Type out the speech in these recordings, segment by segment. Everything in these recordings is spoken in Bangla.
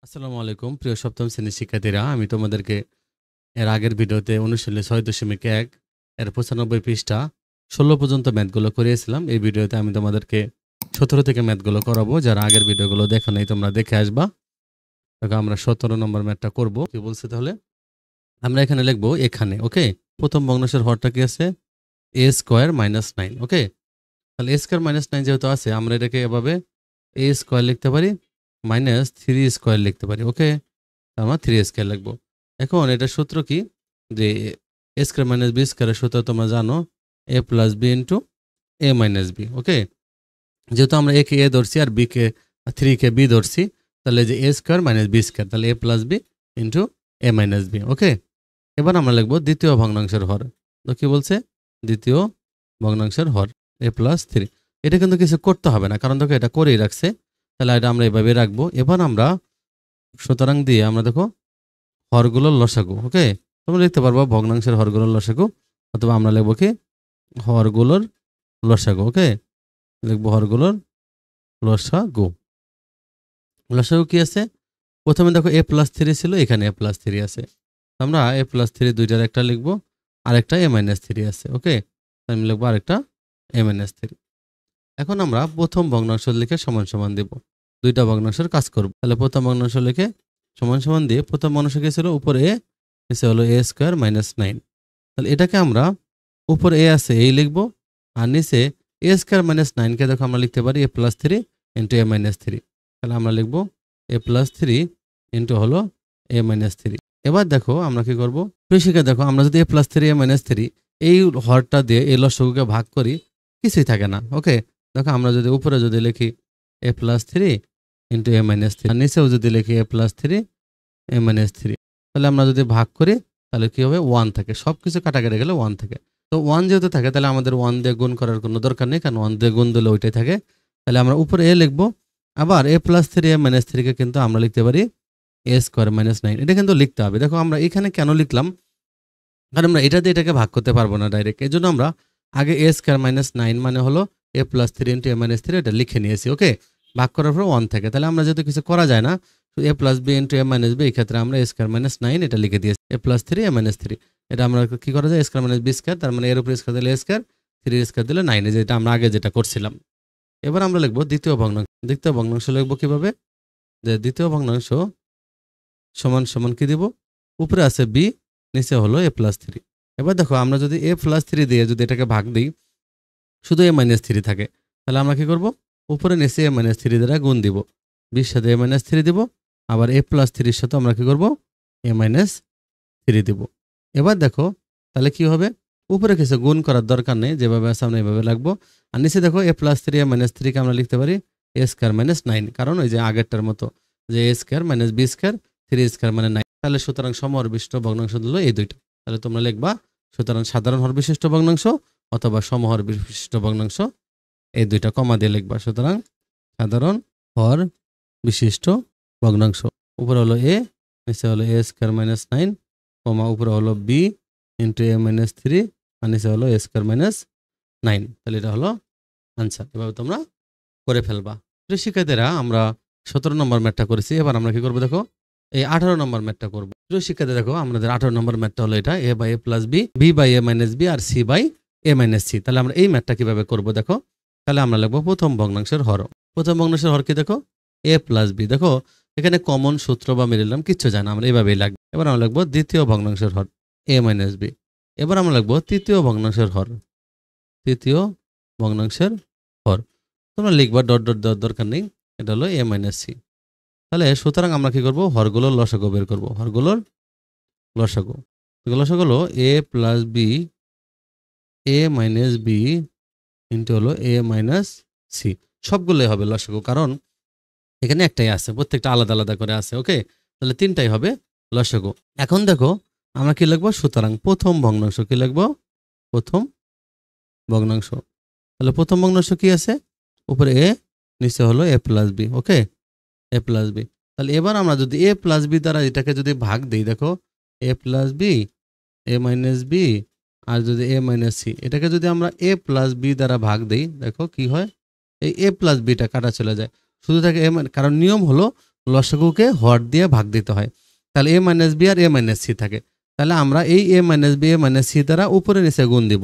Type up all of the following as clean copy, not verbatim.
আসসালামু আলাইকুম প্রিয় সপ্তম শ্রেণীর শিক্ষার্থীরা, আমি তোমাদেরকে এর আগের ভিডিওতে অনুশীলনী 6.1 এর 95 পৃষ্ঠা 16 পর্যন্ত ম্যাথগুলো করিয়েছিলাম। এই ভিডিওতে আমি তোমাদেরকে 17 থেকে ম্যাথগুলো করাবো। যারা আগের ভিডিওগুলো দেখো নাই তোমরা দেখে আসবা। দেখো আমরা 17 নম্বর ম্যাথটা করব। কি বলছে তাহলে? আমরা এখানে লিখবো এখানে, ওকে। প্রথম ভগ্নাংশের হরটা কি আছে? a স্কয়ার মাইনাস 9, ওকে। তাহলে a স্কয়ার মাইনাস 9 যেহেতু আছে, আমরা এটাকে এভাবে a স্কয়ার লিখতে পারি মাইনাস 3 স্কয়ার লিখতে পারি, ওকে। আমরা 3 স্কয়ার লিখবো। এখন এটার সূত্র কি? যে a স্কয়ার মাইনাস b স্কয়ারের সূত্র তোমরা জানো, a plus b into a minus b, ওকে। যেহেতু আমরা a কে a ধরছি আর b কে 3 কে b ধরছি, তাহলে যে a square minus b square, তাহলে a plus b into a minus b, ওকে। এবার আমরা লিখবো দ্বিতীয় ভগ্নাংশের হর। তো কি বলছে? দ্বিতীয় ভগ্নাংশের হর a প্লাস 3। এটা কিন্তু কিছু করতে হবে না, কারণ দেখো এটা করেই রাখছে। তাহলে এটা আমরা এভাবে রাখবো। এবার আমরা সুতরাং দিয়ে আমরা দেখো হরগুলোর লসাগু, ওকে। তোমরা লিখতে পারবো ভগ্নাংশের হরগুলোর লসাগু, অথবা আমরা লিখবো কি হরগুলোর লসাগু, ওকে। লিখবো হরগুলোর লসাগু। লসাগু কি আছে? প্রথমে দেখো a প্লাস 3 ছিল, এখানে a প্লাস 3 আছে। আমরা a প্লাস 3 দুইটার একটা লিখবো, আরেকটা a মাইনাস 3 আছে, ওকে। আমি লিখবো আরেকটা a মাইনাস 3। এখন আমরা প্রথম ভগ্নাংশ লিখে সমান সমান দেব, দুইটা ভগ্নাংশের কাজ করব। তাহলে প্রথম ভগ্নাংশ লিখে সমান সমান দিয়ে প্রথম ভগ্নাংশ কি ছিল? উপরে a, নিচে হলো a স্কয়ার মাইনাস 9। তাহলে এটাকে আমরা উপরে a আছে এই লিখবো, আর নিচে a স্কয়ার মাইনাস 9 কে দেখো আমরা লিখতে পারি a plus 3 into a minus 3। তাহলে আমরা লিখবো a প্লাস 3 ইন্টু হলো a মাইনাস 3। এবার দেখো আমরা কি করবো? কৃষিকে দেখো, আমরা যদি a প্লাস 3 a মাইনাস 3 এই হরটা দিয়ে এই লসাগুকে ভাগ করি, কিছুই থাকে না, ওকে। দেখো আমরা যদি উপরে যদি লিখি a plus 3 into a minus 3, আর নিচেও যদি লিখি a প্লাস 3 a মাইনাস 3, তাহলে আমরা যদি ভাগ করি তাহলে কি হবে? 1 থাকে। সব কিছু কাটাকাটি গেলে 1 থাকে। তো 1 যেহেতু থাকে, তাহলে আমাদের 1 দিয়ে গুণ করার কোনো দরকার নেই, কারণ 1 দিয়ে গুণ দিলে ওইটাই থাকে। তাহলে আমরা উপরে a লিখবো, আবার a প্লাস 3 a মাইনাস 3 কে কিন্তু আমরা লিখতে পারি a স্কোয়ার মাইনাস 9। এটা কিন্তু লিখতে হবে। দেখো আমরা এখানে কেন লিখলাম? কারণ আমরা এটা দিয়ে এটাকে ভাগ করতে পারবো না ডাইরেক্ট। এই জন্য আমরা আগে a স্কোয়ার মাইনাস 9 মানে হলো a plus 3 into a minus 3 এটা লিখে নিয়েছি, ওকে। ভাগ করার পর 1 থাকে। তাহলে আমরা যেহেতু কিছু করা যায় না, a plus b into a minus b, এই ক্ষেত্রে আমরা a স্কোয়ার মাইনাস 9 এটা লিখে দিয়েছি a প্লাস 3 a মাইনাস 3। এটা আমরা কি করা যায়? a square minus b square, তার মানে এর উপর স্কোয়ার দিলে a স্কোয়ার, 3 স্কোয়ার দিলে 9, যেটা আমরা আগে যেটা করছিলাম। এবার আমরা লিখবো দ্বিতীয় ভগ্নাংশ। দ্বিতীয় ভগ্নাংশ লিখবো কিভাবে? যে দ্বিতীয় ভগ্নাংশ সমান সমান কি দিব? উপরে আছে b, নিচে হলো a প্লাস 3। এবার দেখো আমরা যদি a প্লাস 3 দিয়ে যদি এটাকে ভাগ দিই, শুধু a মাইনাস 3 থাকে। তাহলে আমরা কি করব? উপরে নিচে a মাইনাস 3 দ্বারা গুণ দিব, bর সাথে a মাইনাস 3 দিব, আবার a প্লাস 3 সাথে আমরা কি করব? a মাইনাস 3 দিব। এবার দেখো তাহলে কি হবে? উপরে কিছু গুণ করার দরকার নেই, যেভাবে আছে আমরা এইভাবে লাগবো। আর নিচে দেখো a প্লাস 3 a মাইনাস 3 কে আমরা লিখতে পারি a স্কয়ার মাইনাস 9, কারণ ওই যে আগেরটার মতো যে a square minus b square 3 square মানে 9। তাহলে সুতরাং সমহর বিশিষ্ট ভগ্নাংশ হলো এই দুইটা। তাহলে তোমরা লিখবা সুতরাং সাধারণ হর বিশিষ্ট ভগ্নাংশ অথবা সমহর বিশিষ্ট ভগ্নাংশ, এই দুইটা কমা দিয়ে লিখবা। সুতরাং সাধারণ হর বিশিষ্ট ভগ্নাংশ, উপরে হলো a, নিচে হলো a স্কয়ার মাইনাস 9, কমা উপরে হলো b ইন্টু a মাইনাস 3, আর নিচে হলো a স্কয়ার মাইনাস 9। তাহলে এটা হলো আনসার। এভাবে তোমরা করে ফেলবা। প্রিয় শিক্ষার্থীরা, আমরা 17 নম্বর ম্যাথটা করেছি। এবার আমরা কি করবো? দেখো এই 18 নম্বর ম্যাথটা করবো। প্রিয় শিক্ষার্থী দেখো, আমাদের 18 নম্বর ম্যাথটা হলো এটা a by a plus b, b by a minus b, আর c by a minus c। তাহলে আমরা এই ম্যাথটা কিভাবে করবো দেখো। তাহলে আমরা লিখবো প্রথম ভগ্নাংশের হর। প্রথম ভগ্নাংশের হর কি দেখো? a plus b। দেখো এখানে কমন সূত্র বা মিলাম কিচ্ছু যায় না, আমরা এইভাবেই লাগবে। এবার আমরা লিখবো দ্বিতীয় ভগ্নাংশের হর a মাইনাস b। এবার আমরা লিখবো তৃতীয় ভগ্নাংশের হর, তৃতীয় ভগ্নাংশের হর। তোমরা লিখবা ডট ডট দেওয়ার দরকার নেই, এটা হলো a মাইনাস c। তাহলে সুতরাং আমরা কি করবো? হরগুলোর লসাগু বের করবো। হরগুলোর লসাগু, লসাগু হলো a plus b a minus b into হলো a মাইনাস c। সবগুলোই হবে লসাগু, কারণ এখানে একটাই আছে, প্রত্যেকটা আলাদা আলাদা করে আছে, ওকে। তাহলে তিনটাই হবে লসাগু। এখন দেখো আমরা কি লিখবো? সুতরাং প্রথম ভগ্নাংশ কি লিখবো? প্রথম ভগ্নাংশ। তাহলে প্রথম ভগ্নাংশ কি আছে? উপরে a, নিচে হলো a plus b, okay, a plus b। তাহলে এবার আমরা যদি a প্লাস b দ্বারা এটাকে যদি ভাগ দিই, দেখো a plus b a minus b, আর যদি a মাইনাস c, এটাকে যদি আমরা a প্লাস b দ্বারা ভাগ দিই, দেখো কি হয়? এই a প্লাস bটা কাটা চলে যায়, শুধু থাকে a, কারণ নিয়ম হলো লসাগুকে হর দিয়ে ভাগ দিতে হয়। তাহলে a মাইনাস বি আর a মাইনাস সি থাকে। তাহলে আমরা এই a minus B a minus C দ্বারা উপরে নিচে গুণ দিব,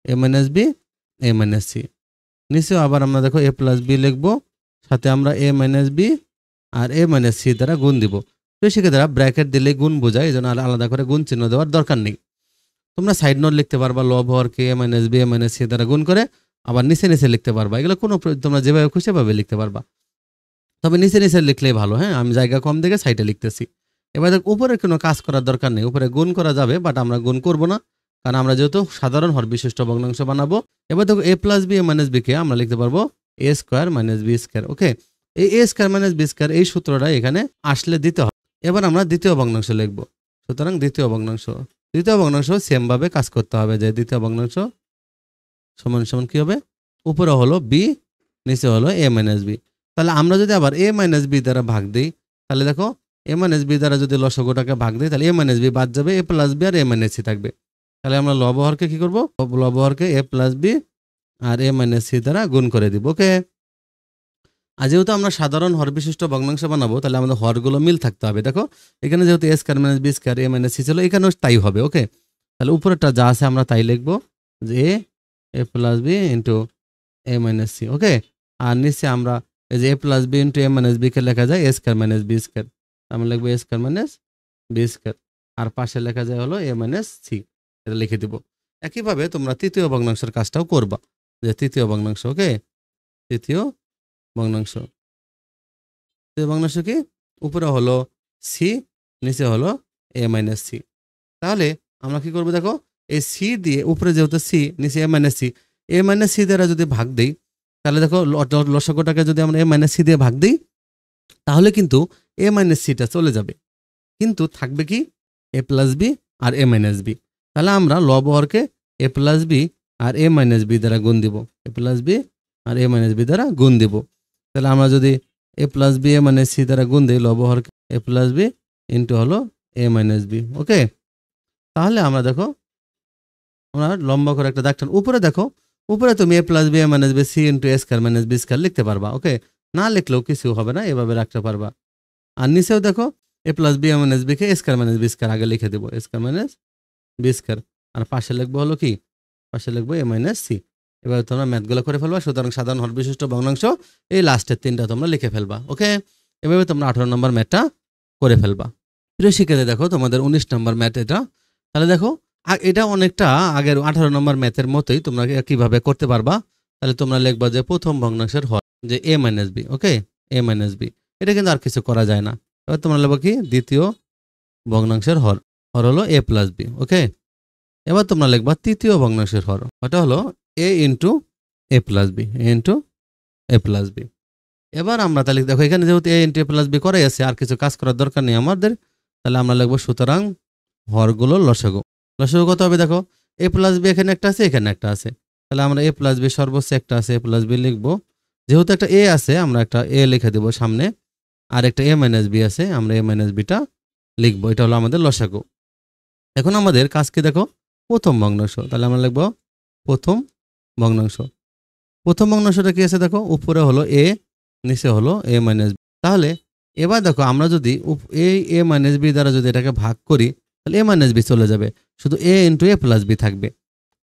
a minus B a minus C. নিচেও আবার আমরা দেখো a প্লাস বি লিখবো, সাথে আমরা a মাইনাস বি আর a মাইনাস সি দ্বারা গুণ দিব। তো সেক্ষেত্রে ব্র্যাকেট দিলে গুণ বোঝায়, এই জন্য আলাদা করে গুণ চিহ্ন দেওয়ার দরকার নেই। তোমরা সাইড নোট লিখতে পারবা, লব হরকে a minus B a minus C দ্বারা গুণ করে আবার নিচে নিচে লিখতে পারবা। এগুলো কোনো তোমরা যেভাবে খুশি সেভাবে লিখতে পারবা, তবে নিচে নিচে লিখলেই ভালো। হ্যাঁ, আমি জায়গা কম দেখে সাইডে লিখতেছি। এবার দেখ উপরে কোনো কাজ করার দরকার নেই, উপরে গুণ করা যাবে, বাট আমরা গুণ করব না, কারণ আমরা যেহেতু সাধারণ হর বিশিষ্ট ভগ্নাংশ বানাবো। এবার দেখো a plus B a minus B কে আমরা লিখতে পারবো a square minus B square. Okay, এই a square minus B square এই সূত্রটা এখানে আসলে দিতে হবে। এবার আমরা দ্বিতীয় ভগ্নাংশ লিখবো। সুতরাং দ্বিতীয় ভগ্নাংশ সেম ভাবে কাজ করতে হবে, যে দ্বিতীয় ভগ্নাংশ সমান সমান কি হবে, উপরে হলো বি, নিচে হলো a মাইনাস বি। তাহলে আমরা যদি আবার a মাইনাস বি দ্বারা ভাগ দিই, তাহলে দেখো a মাইনাস বি দ্বারা যদি লসাগুটাকে ভাগ দিই, তাহলে a মাইনাস বি বাদ যাবে, a প্লাস বি আর a মাইনাস সি থাকবে। তাহলে আমরা লবহরকে কি করব, লবহরকে a প্লাস বি আর a মাইনাস সি দ্বারা গুণ করে দিব। ওকে, আর যেহেতু আমরা সাধারণ হর বিশিষ্ট ভগ্নাংশ বানাবো, তাহলে আমাদের হরগুলো মিল থাকতে হবে। দেখো এখানে যেহেতু a square minus B square a minus C ছিল, এখানেও তাই হবে। ওকে, তাহলে উপরেরটা যা আছে আমরা তাই লিখবো, যে a plus B into a minus C. Okay, আর নিচে আমরা এই যে a plus B into a minus B কে লেখা যায় a square minus B square, আমরা লিখবো a square minus B square, আর পাশে লেখা যায় হলো a মাইনাস সি, এটা লিখে দিব। একইভাবে তোমরা তৃতীয় ভগ্নাংশের কাজটাও করবা, যে তৃতীয় ভগ্নাংশ। ওকে, তৃতীয় ভগ্নাংশ কি, উপরে হলো সি, নিচে হলো a মাইনাস সি। তাহলে আমরা কি করবো, দেখো এই সি দিয়ে, উপরে যেহেতু সি, নিচে a মাইনাস সি দ্বারা যদি ভাগ দিই, তাহলে দেখো লসাগুটাকে যদি আমরা a মাইনাস সি দিয়ে ভাগ দিই, তাহলে কিন্তু a মাইনাস সিটা চলে যাবে, কিন্তু থাকবে কি a প্লাস বি আর a মাইনাস বি। তাহলে আমরা লবহরকে a প্লাস বি আর a মাইনাস বি দ্বারা গুণ দিব, a প্লাস বি আর a মাইনাস বি দ্বারা গুণ দিব। তাহলে আমরা যদি a plus B a minus C দ্বারা গুণ দিই, লবহরকে a প্লাস বি ইন্টু হলো a মাইনাস বি। ওকে, তাহলে আমরা দেখো আমরা লম্বা করে একটা দাগ টান, উপরে দেখো, উপরে তুমি a plus B a minus B C into a square minus B square লিখতে পারবা। ওকে, না লিখলেও কিছু হবে না, এভাবে রাখতে পারবা। আর নিচেও দেখো a plus B a minus B কে a square minus B square আগে লিখে দেবো, a square minus B square, আর পাশে লিখবো হলো কি, পাশে লিখবো a মাইনাস সি। এবার তোমরা ম্যাথগুলো করে ফেলবা। সুতরাং সাধারণ হর বিশিষ্ট ভগ্নাংশ এই লাস্টের তিনটা তোমরা লিখে ফেলবা। ওকে, এভাবে তোমরা 18 নম্বর ম্যাথটা করে ফেলবা। প্রিয় শিক্ষার্থী, দেখো তোমাদের 19 নম্বর ম্যাথ এটা। তাহলে দেখো এটা অনেকটা আগের 18 নম্বর ম্যাথের মতোই তোমরা কিভাবে করতে পারবা। তাহলে তোমরা লিখবা যে প্রথম ভগ্নাংশের হর, যে a minus B. Okay, a minus B, এটা কিন্তু আর কিছু করা যায় না। এবার তোমরা লিখবা কি, দ্বিতীয় ভগ্নাংশের হর হলো a প্লাস বি। ওকে, এবার তোমরা লিখবা তৃতীয় ভগ্নাংশের হর, ওটা হলো a into a plus B, a into a plus B. এবার আমরা তাহলে দেখো এখানে যেহেতু a into a plus B করাই আছে, আর কিছু কাজ করার দরকার নেই আমাদের। তাহলে আমরা লিখবো সুতরাং হরগুলো লসাগু। লসাগু কত হবে, দেখো a প্লাস বি এখানে একটা আছে, এখানে একটা আছে, তাহলে আমরা a প্লাস বি সর্বোচ্চ একটা আছে, a প্লাস বি লিখবো। যেহেতু একটা a আছে, আমরা একটা a লিখে দেবো সামনে, আর একটা a মাইনাস বি আছে, আমরা a মাইনাস বিটা লিখবো। এটা হলো আমাদের লসাগু। এখন আমাদের কাজ কি, দেখো প্রথম ভগ্নাংশ, তাহলে আমরা লিখবো প্রথম ভগ্নাংশ। প্রথম ভগ্নাংশটা কি আছে, দেখো উপরে হলো a, নিচে হলো a মাইনাস বি। তাহলে এবার দেখো আমরা যদি এই a মাইনাস বি দ্বারা যদি এটাকে ভাগ করি, তাহলে a মাইনাস বি চলে যাবে, শুধু a into a plus B থাকবে।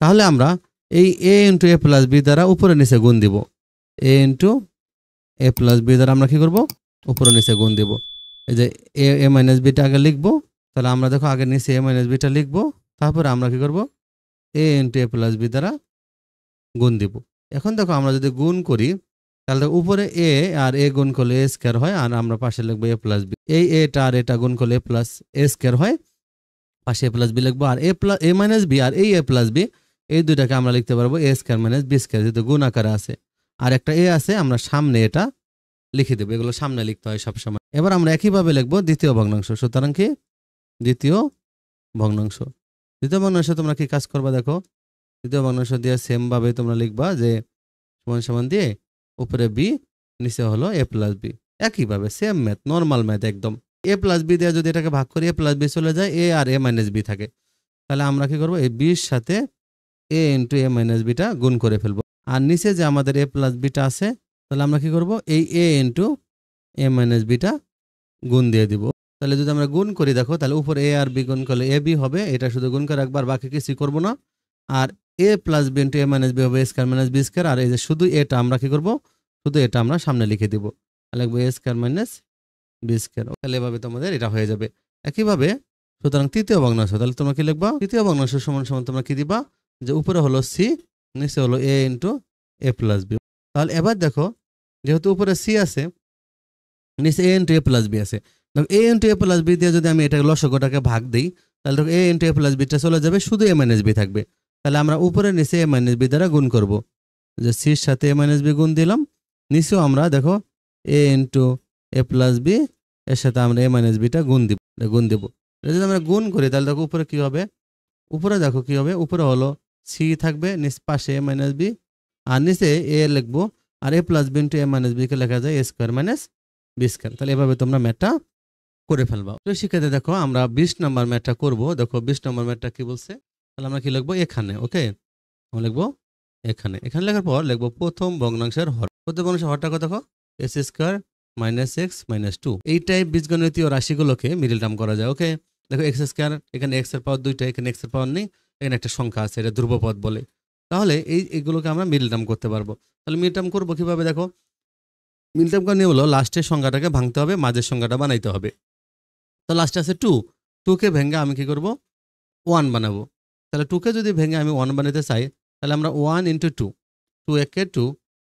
তাহলে আমরা এই a into a plus B দ্বারা উপরে নিচে গুণ দিব, a into a plus B দ্বারা আমরা কি করব, উপরে নিচে গুণ দিব। এই যে a মাইনাস বিটা আগে লিখবো, তাহলে আমরা দেখো আগে নিচে a মাইনাস বিটা লিখবো, তারপরে আমরা কি করব, a into a plus B দ্বারা গুণ দিব। এখন দেখো আমরা যদি গুণ করি, তাহলে উপরে a আর a গুণ করলে a স্কয়ার হয়, আর আমরা পাশে লিখবো a প্লাস বি। এই এটা আর এটা গুণ করলে a প্লাস a স্কয়ার হয়, পাশে a প্লাস বি লিখবো। আর a মাইনাস বি আর এই a প্লাস বি, এই দুইটাকে আমরা লিখতে পারবো a square minus B square, যেহেতু গুণ আকারে আছে। আর একটা a আছে, আমরা সামনে এটা লিখে দেবো, এগুলো সামনে লিখতে হয় সবসময়। এবার আমরা একইভাবে লিখবো দ্বিতীয় ভগ্নাংশ। সুতরাং কি, দ্বিতীয় ভগ্নাংশ। দ্বিতীয় ভগ্নাংশ তোমরা কি কাজ করবা, দেখো দ্বিতীয় ভগ্নাংশ দিয়ে সেম ভাবে তোমরা লিখবা, যে সমান সমান দিয়ে উপরে বি, নিচে হলো a প্লাস বি। একইভাবে সেম ম্যাথ, নর্মাল ম্যাথ একদম। a প্লাস বি দিয়ে যদি এটাকে ভাগ করি, a প্লাস বি চলে যায়, a আর a মাইনাস বি থাকে। তাহলে আমরা কি করবো, এই বির সাথে a ইন্টু a মাইনাস বিটা গুণ করে ফেলবো। আর নিচে যে আমাদের a প্লাস বিটা আছে, তাহলে আমরা কি করবো, এই a ইন্টু a মাইনাস বিটা গুণ দিয়ে দিব। তাহলে যদি আমরা গুণ করি দেখো, তাহলে উপরে এ আর বি গুণ করলে এ বি হবে, এটা শুধু গুণ করে একবার, বাকি কিছুই করবো না। আর এ প্লাস বি ইন্টু এ মাইনাস বি হবে এ স্কয়ার মাইনাস বি স্কয়ার, আর এই যে শুধু এটা আমরা কি করব, শুধু এটা আমরা সামনে লিখে দিব, লিখবো এ স্কয়ার মাইনাস বি স্কয়ার। তাহলে এভাবে তোমাদের এটা হয়ে যাবে। একইভাবে সুতরাং তৃতীয় ভগ্নাংশ, তাহলে তোমরা কি লিখবা, তৃতীয় ভগ্নাংশ সমান সমান তোমরা কি দিবা, যে উপরে হলো সি, নিচে হলো এ ইন্টু এ প্লাস বি। তাহলে এবার দেখো, যেহেতু উপরে সি আছে, নিচে এ ইন্টু এ প্লাস বি আছে, এ ইন্টু এ প্লাস বি দিয়ে যদি আমি এটা লসগটাকে ভাগ দিই, তাহলে দেখো এ ইন্টু এ প্লাস বিটা চলে যাবে, শুধু এ মাইনাস বি থাকবে। তাহলে আমরা উপরে নিচে এ মাইনাস বি দ্বারা গুণ করব, যে সির সাথে এ মাইনাস বি গুণ দিলাম, নিচেও আমরা দেখো এ ইন্টু এ প্লাস বি, এর সাথে আমরা এ মাইনাস বিটা গুণ দিব। যদি আমরা গুণ করি তাহলে দেখো উপরে কি হবে, উপরে দেখো কি হবে, উপরে হলো সি থাকবে, নিচ পাশে এ মাইনাস বি, আর নিচে এ লিখবো, আর এ প্লাস বি ইন্টু এ মাইনাস বি কে লেখা যায় এ স্কোয়ার মাইনাস বি স্কোয়ার। তাহলে এভাবে তোমরা ম্যাথটা করে ফেলবা। তো শিক্ষার্থী দেখো আমরা 20 নম্বর ম্যাথটা করব। দেখো 20 নম্বর ম্যাথটা কি বলছে, তাহলে আমরা কি লিখবো, এখানে, ওকে আমরা লিখবো এখানে। এখানে লেখার পর লিখবো প্রথম ভগ্নাংশের হর। প্রথম ভগ্নাংশের হরটা কত, দেখো S square minus x minus 2। এই টাইপ বীজগণিতীয় রাশিগুলোকে মিডল টার্ম করা যায়, ওকে। দেখো এক্স স্কোয়ার, এখানে এক্স এর পাওয়ার 2টা, এখানে এক্স এর পাওয়ার নেই, এখানে একটা সংখ্যা আছে, এটা ধ্রুবপদ বলে। তাহলে এইগুলোকে আমরা মিডল টার্ম করতে পারবো। তাহলে মিডল টার্ম করবো কিভাবে, দেখো মিডল টার্ম করা নিয়ে হলো লাস্টের সংখ্যাটাকে ভাঙতে হবে, মাঝের সংখ্যাটা বানাইতে হবে। তো লাস্টে আছে 2, 2কে ভেঙে আমি কি করব, 1 বানাবো। তাহলে 2কে যদি ভেঙে আমি 1 বানাতে চাই, তাহলে আমরা 1 ইন্টু 2, 2 একে 2,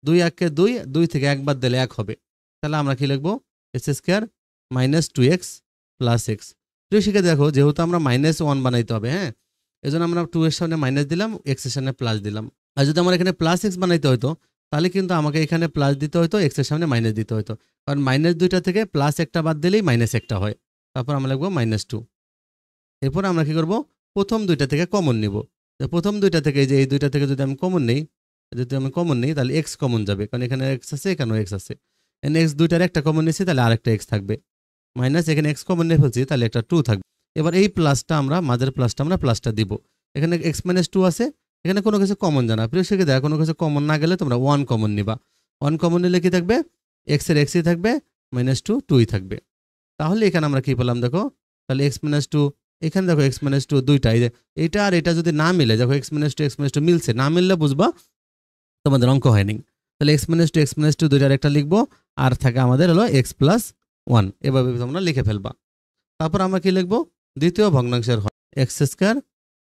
2 একে 2, 2 থেকে 1 বাদ দিলে 1 হবে। তাহলে আমরা কি লিখবো, x square minus 2x plus x. প্রিয় শিখে দেখো, যেহেতু আমরা -1 বানাইতে হবে, হ্যাঁ, এই জন্য আমরা 2 এর সামনে মাইনাস দিলাম, এক্স এর সামনে প্লাস দিলাম। আর যদি আমার এখানে প্লাস এক্স বানাইতে হতো, তাহলে কিন্তু আমাকে এখানে প্লাস দিতে হতো, এক্স এর সামনে মাইনাস দিতে হতো, কারণ মাইনাস 2টা থেকে প্লাস একটা বাদ দিলেই মাইনাস একটা হয়। তারপর আমরা লিখবো -2। এরপর আমরা কি করব, প্রথম 2টা থেকে কমন নিব। প্রথম 2টা থেকে, এই 2টা থেকে যদি আমি কমন নেই, তাহলে এক্স কমন যাবে, কারণ এখানে এক্স আছে, এখানেও এক্স আছে। এখানে এক্স 2টার একটা কমন নিয়েছি, তাহলে আরেকটা এক্স থাকবে, মাইনাস এখানে এক্স কমন নিয়ে ফেলছি, তাহলে একটা 2 থাকবে। এবার এই প্লাসটা আমরা, মাঝের প্লাসটা আমরা প্লাসটা দিব। এখানে এক্স মাইনাস 2 আছে, এখানে কোনো কিছু কমন জানা, প্রিয় শিখে দেয়, কোনো কিছু কমন না গেলে তোমরা 1 কমন নিবা। 1 কমন নিলে কি থাকবে, এক্স এর এক্সই থাকবে, -2 2ই থাকবে। তাহলে এখানে আমরা কি পেলাম, দেখো তাহলে x-2, এখানে দেখো x-2 দুইটা, এইটা আর এটা যদি না মিলে, দেখো x-2 মিলছে, না মিললে বুঝবা তোমাদের অঙ্ক হয়নি। তাহলে x-2 দুইটার একটা লিখবো, আর থাকে আমাদের হলো x প্লাস 1, এভাবে তোমরা লিখে ফেলবা। তারপর আমরা কি লিখবো, দ্বিতীয় ভগ্নাংশের হর x square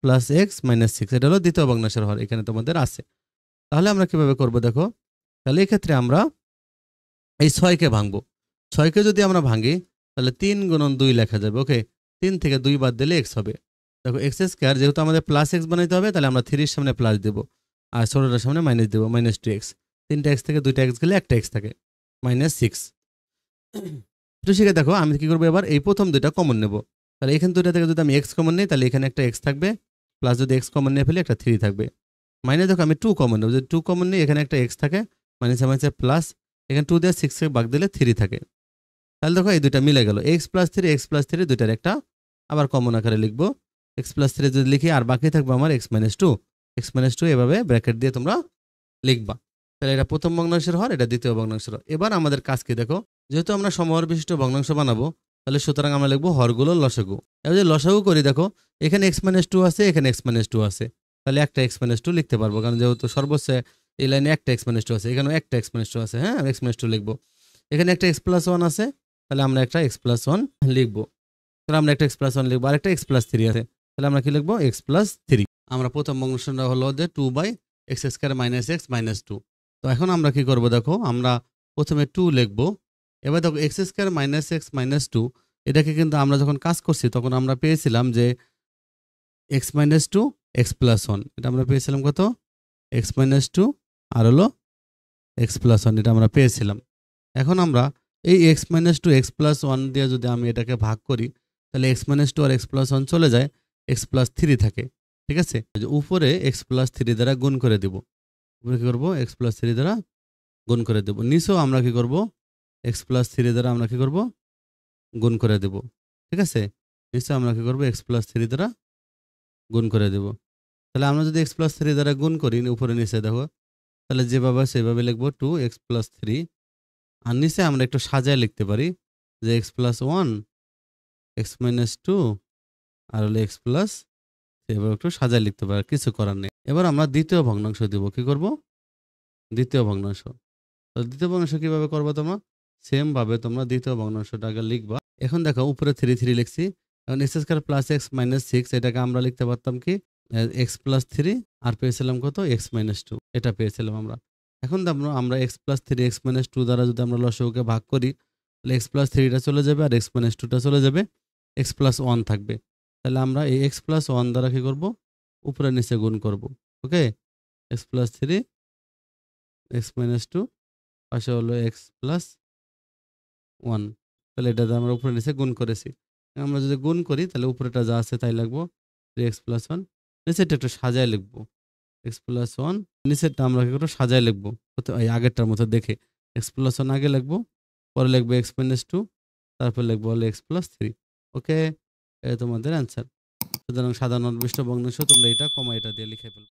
plus x minus 6, এটা হলো দ্বিতীয় ভগ্নাংশের হর, এখানে তোমাদের আছে। তাহলে আমরা কিভাবে করবো, দেখো তাহলে এই ক্ষেত্রে আমরা এই 6কে ভাঙবো। 6কে যদি আমরা ভাঙি, তাহলে 3 গুণন 2 লেখা যাবে, ওকে। 3 থেকে 2 বাদ দিলে এক্স হবে। দেখো এক্স স্কোয়ার, যেহেতু আমাদের প্লাস এক্স বানাইতে হবে, তাহলে আমরা 3 এর সামনে প্লাস দেবো, আর ছোটটার সামনে মাইনাস দেবো, -2x। 3টা এক্স থেকে 2টা এক্স গেলে একটা এক্স থাকে, -6। তো সেখানে দেখো আমি কি করবো, এবার এই প্রথম 2টা কমন নেব। তাহলে এখানে 2টা থেকে যদি আমি এক্স কমন নিই, তাহলে এখানে একটা এক্স থাকবে, প্লাস যদি এক্স কমন নিয়ে ফেলি, একটা 3 থাকবে। মাইনাস দেখো আমি 2 কমন নেব, যদি 2 কমন নিই, এখানে একটা এক্স থাকে, মাইনাসে মাইনাসে প্লাস, এখানে 2 দিয়ে 6 ভাগ দিলে 3 থাকে। তাহলে দেখো এই দুইটা মিলে গেল, এক্স প্লাস 3 দুইটার একটা আবার কমন আকারে লিখবো, এক্স প্লাস 3 যদি লিখি, আর বাকি থাকবে আমার x-2, এভাবে ব্র্যাকেট দিয়ে তোমরা লিখবা। তাহলে এটা প্রথম ভগ্নাংশের হর, এটা দ্বিতীয় ভগ্নাংশের হর। এবার আমাদের কাজ কি, দেখো যেহেতু আমরা সমহর বিশিষ্ট ভগ্নাংশ বানাবো, তাহলে সুতরাং আমরা লিখবো হরগুলো লসাগু। এবার যদি লসাগু করি, দেখো এখানে x-2 আছে, এখানে x-2 আছে, তাহলে একটা x-2 লিখতে পারবো, কারণ যেহেতু সর্বোচ্চ এই লাইনে একটা x-2 আছে, এখানেও একটা x-2 আছে, হ্যাঁ x-2 লিখবো। এখানে একটা x প্লাস 1 আছে, তাহলে আমরা একটা x প্লাস 1 লিখবো। তাহলে আমরা একটা x প্লাস 1 লিখবো, আর একটা x প্লাস 3 আছে, তাহলে আমরা কি লিখবো, x প্লাস 3। আমরা প্রথম ভগ্নাংশটা হলো যে 2/x square minus x minus 2। তো এখন আমরা কি করব, দেখো আমরা প্রথমে 2 লিখবো। এবার দেখো x square minus x minus 2, এটাকে কিন্তু আমরা যখন কাজ করছি তখন আমরা পেয়েছিলাম যে x মাইনাস 2 x প্লাস 1, এটা আমরা পেয়েছিলাম কত, x মাইনাস 2 আর হলো x প্লাস 1, এটা আমরা পেয়েছিলাম। এখন আমরা এই x-2 x প্লাস 1 দিয়ে যদি আমি এটাকে ভাগ করি, তাহলে x-2 আর x প্লাস 1 চলে যায়, x প্লাস 3 থাকে, ঠিক আছে। উপরে x প্লাস 3 দ্বারা গুণ করে দেব, উপরে কি করবো, x প্লাস 3 দ্বারা গুণ করে দেব। নিচেও আমরা কি করব, x প্লাস 3 দ্বারা আমরা কি করব, গুণ করে দেব, ঠিক আছে। নিচে আমরা কি করবো, x প্লাস 3 দ্বারা গুণ করে দেব। তাহলে আমরা যদি x প্লাস 3 দ্বারা গুণ করি উপরে নিচে, দেখো তাহলে যেভাবে সেভাবে লিখবো 2x প্লাস 3, আর নিচে আমরা একটু সাজায় লিখতে পারি, যে x plus one, x minus two, আর হলো এক্স প্লাস, এবার একটু সাজায় লিখতে পারে, কিছু করার নেই। এবার আমরা দ্বিতীয় ভগ্নাংশ দিব। কি করব? দ্বিতীয় ভগ্নাংশ। তো দ্বিতীয় ভগ্নাংশ কিভাবে করবো তোমরা? সেম ভাবে তোমরা দ্বিতীয় ভগ্নাংশটা আগে লিখবা। এখন দেখো উপরে 3 লিখছি। এখন x square plus x minus 6 এটাকে আমরা লিখতে পারতাম কি এক্স প্লাস 3, আর পেয়েছিলাম কত? এক্স মাইনাস 2, এটা পেয়েছিলাম আমরা। এখন আমরা এক্স প্লাস 3 এক্স মাইনাস 2 দ্বারা যদি আমরা লসাগুকে ভাগ করি, তাহলে এক্স প্লাস 3টা চলে যাবে আর এক্স মাইনাস 2টা চলে যাবে, এক্স প্লাস 1 থাকবে। তাহলে আমরা এই এক্স প্লাস 1 দ্বারা কি করব? উপরে নিচে গুণ করব। ওকে, এক্স প্লাস 3 এক্স মাইনাস 2, পাশে হলো এক্স প্লাস 1। তাহলে এটা আমরা উপরে নিচে গুণ করেছি। আমরা যদি গুণ করি তাহলে উপরেটা যা আছে তাই লিখবো, এক্স প্লাস 1। নিচেরটা একটু সাজায় লিখবো, এক্স প্লাস 1। নিচেরটা আমরা কি করবো? সাজায় লিখবো, এই আগেরটার মতো দেখে। এক্স প্লাস 1 আগে লিখবো, পরে লিখবো এক্স মাইনাস 2, তারপর লিখবো হলো এক্স প্লাস 3। ওকে, এটা তোমাদের অ্যান্সার। সুতরাং সাধারণ অবশিষ্ট ভগ্নাংশ তোমরা এটা কমা এটা দিয়ে লিখে ফেলবে।